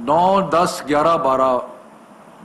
9, 10, 11, 12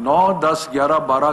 9, 10, 11, 12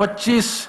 25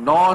9,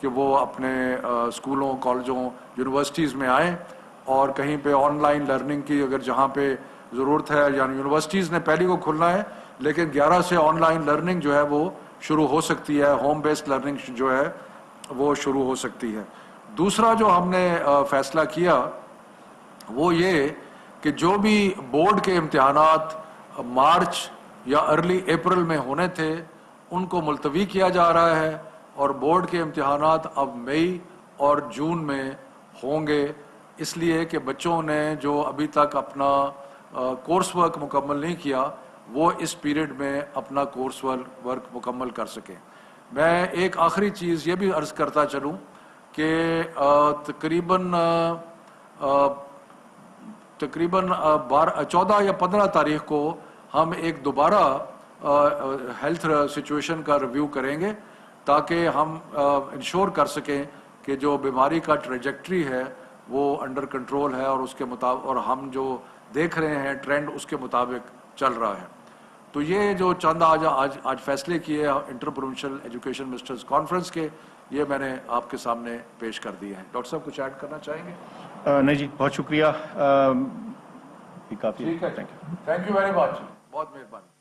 کہ وہ اپنے اسکولوں کالجوں یونیورسٹیز میں آئیں اور کہیں پہ آن لائن لرننگ کی اگر جہاں پہ ضرورت ہے، یعنی یونیورسٹیز نے پہلی کو کھلنا ہے لیکن 11 سے آن لائن لرننگ جو ہے وہ شروع ہو سکتی ہے، ہوم بیسڈ لرننگ جو ہے وہ شروع ہو سکتی ہے۔ دوسرا جو ہم نے فیصلہ کیا وہ یہ کہ جو بھی بورڈ کے امتحانات مارچ یا ارلی اپریل میں ہونے تھے ان کو ملتوی کیا جا رہا ہے اور بورڈ کے امتحانات اب مئی اور جون میں ہوں گے، اس لیے کہ بچوں نے جو ابھی تک اپنا کورس ورک مکمل نہیں کیا وہ اس پیریڈ میں اپنا کورس ورک مکمل کر سکیں۔ میں ایک آخری چیز یہ بھی عرض کرتا چلوں کہ تقریباً 14 یا 15 تاریخ کو ہم ایک دوبارہ ہیلتھ سچویشن کا ریویو کریں گے تاکہ ہم انشور کر سکیں کہ جو بیماری کا ٹریجیکٹری ہے وہ انڈر کنٹرول ہے اور اس کے مطابق اور ہم جو دیکھ رہے ہیں ٹرینڈ اس کے مطابق چل رہا ہے۔ تو یہ جو چند آج فیصلے کیے inter provincial education ministers conference کے، یہ میں نے آپ کے سامنے پیش کر دیے ہیں۔ ڈاکٹر صاحب کچھ ایڈ کرنا چاہیں گے؟ نہیں جی، بہت شکریہ، کافی، ٹھیک ہے، تھینک یو ویری مچ، بہت مہربانی۔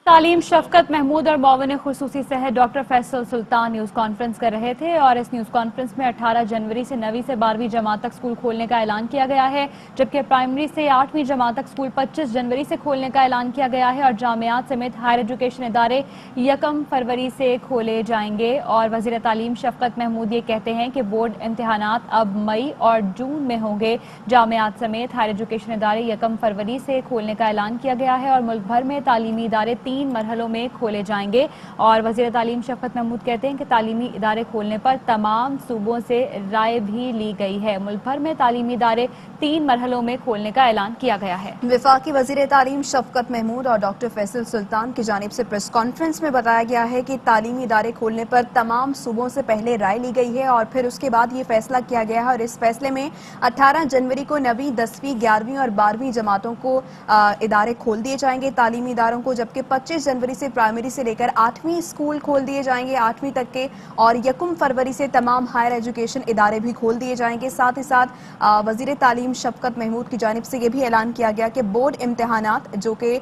تعلیم شفقت محمود اور معاون خصوصی صحت ڈاکٹر فیصل سلطان نیوز کانفرنس کر رہے تھے اور اس نیوز کانفرنس میں 18 جنوری سے 9ویں سے 12ویں جماعت تک سکول کھولنے کا اعلان کیا گیا ہے، جبکہ پرائمری سے 8ویں جماعت تک سکول 25 جنوری سے کھولنے کا اعلان کیا گیا ہے اور جامعات سمیت ہائر ایجوکیشن ادارے 1 فروری سے کھولے جائیں گے۔ اور وزیر تعلیم شفقت محمود یہ کہتے ہیں کہ بورڈ امتحانات اب مئی اور جون میں ہوں گے۔ جامعات سمیت ہائر ایجوکیشن ادارے 1 فروری سے کھولنے کا اعلان کیا گیا ہے اور ملک بھر میں تعلیمی ادارے 3 مرحلوں میں کھولے جائیں گے۔ اور وزیر تعلیم شفقت محمود کہتے ہیں کہ تعلیمی ادارے کھولنے پر تمام صوبوں سے رائے بھی لی گئی ہے۔ ملک بھر میں تعلیمی ادارے 3 مرحلوں میں کھولنے کا اعلان کیا گیا ہے۔ وفاقی وزیر تعلیم شفقت محمود اور ڈاکٹر فیصل سلطان کی جانب سے پریس کانفرنس میں بتایا گیا ہے کہ تعلیمی ادارے کھولنے پر تمام صوبوں سے پہلے رائے لی گئی ہے اور پھر اس کے بعد یہ فیصلہ کیا گیا ہے اور اس فیصلے میں 18 جنوری کو 9ویں 10ویں 11ویں اور 12ویں جماعتوں کو ادارے کھول دیے جائیں گے تعلیمی اداروں کو، جبکہ 25 جنوری سے پرائمری سے لے کر 8ویں اسکول کھول دیے جائیں گے 8ویں تک کے، اور 1 فروری سے تمام ہائر ایجوکیشن ادارے بھی کھول دیے جائیں گے۔ ساتھ ہی ساتھ وزیر تعلیم شفقت محمود کی جانب سے یہ بھی اعلان کیا گیا کہ بورڈ امتحانات جو کہ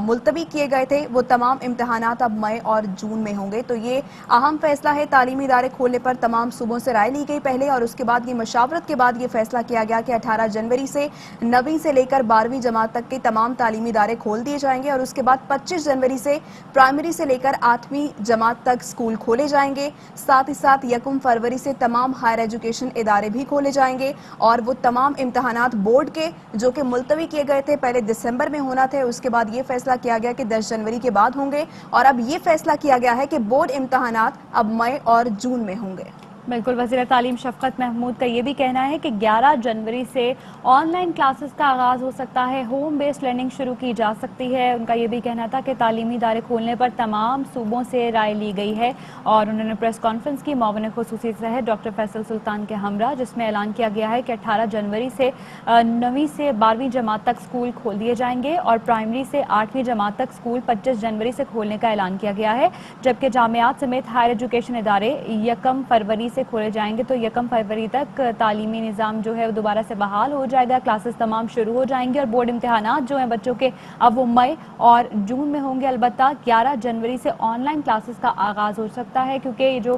ملتوی کیے گئے تھے وہ تمام امتحانات اب مئی اور جون میں ہوں گے۔ تو یہ اہم فیصلہ ہے، تعلیمی ادارے کھولنے پر تمام صوبوں سے رائے لی گئی پہلے اور اس کے بعد یہ مشاورت کے بعد یہ فیصلہ کیا گیا کہ 18 جنوری سے 9ویں سے لے کر 12ویں جماعت تک کے تمام تعلیمی ادارے کھول دیے جائیں گے اور اس کے بعد 25 جنوری سے پرائمری سے لے کر 8ویں جماعت تک سکول کھولے جائیں گے۔ ساتھ ہی ساتھ 1 فروری سے تمام ہائر ایجوکیشن ادارے بھی کھولے جائیں گے اور وہ تمام امتحانات بورڈ کے جو کہ ملتوی کیے گئے تھے پہلے دسمبر میں ہونا تھے، اس کے بعد یہ فیصلہ کیا گیا کہ 10 جنوری کے بعد ہوں گے اور اب یہ فیصلہ کیا گیا ہے کہ بورڈ امتحانات اب مئی اور جون میں ہوں گے۔ بالکل، وزیر تعلیم شفقت محمود کا یہ بھی کہنا ہے کہ 11 جنوری سے آن لائن کلاسز کا آغاز ہو سکتا ہے، ہوم بیسڈ لرننگ شروع کی جا سکتی ہے۔ ان کا یہ بھی کہنا تھا کہ تعلیمی ادارے کھولنے پر تمام صوبوں سے رائے لی گئی ہے اور انہوں نے پریس کانفرنس کی معاون خصوصی صحت ڈاکٹر فیصل سلطان کے ہمراہ، جس میں اعلان کیا گیا ہے کہ 18 جنوری سے 9ویں سے 12ویں جماعت تک سکول کھول دیے جائیں گے اور پرائمری سے 8ویں جماعت تک سکول 25 جنوری سے کھولنے کا اعلان کیا گیا ہے، جبکہ جامعات سمیت ہائر ایجوکیشن ادارے 1 فروری سے کھولے جائیں گے۔ تو 1 فروری تک تعلیمی نظام جو ہے وہ دوبارہ سے بحال ہو جائے گا، کلاسز تمام شروع ہو جائیں گے اور بورڈ امتحانات جو ہیں بچوں کے اب وہ مئی اور جون میں ہوں گے۔ البتہ 11 جنوری سے آن لائن کلاسز کا آغاز ہو سکتا ہے کیونکہ یہ جو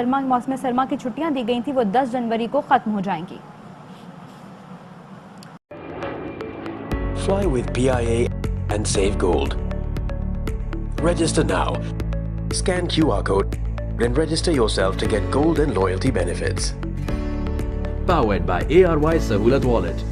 موسم سرما کی چھٹیاں دی گئی تھیں وہ 10 جنوری کو ختم ہو جائیں گی۔ Fly with PIA and save gold. Register now. Scan QR code and register yourself to get gold and loyalty benefits. Powered by ARY Sahulat Wallet.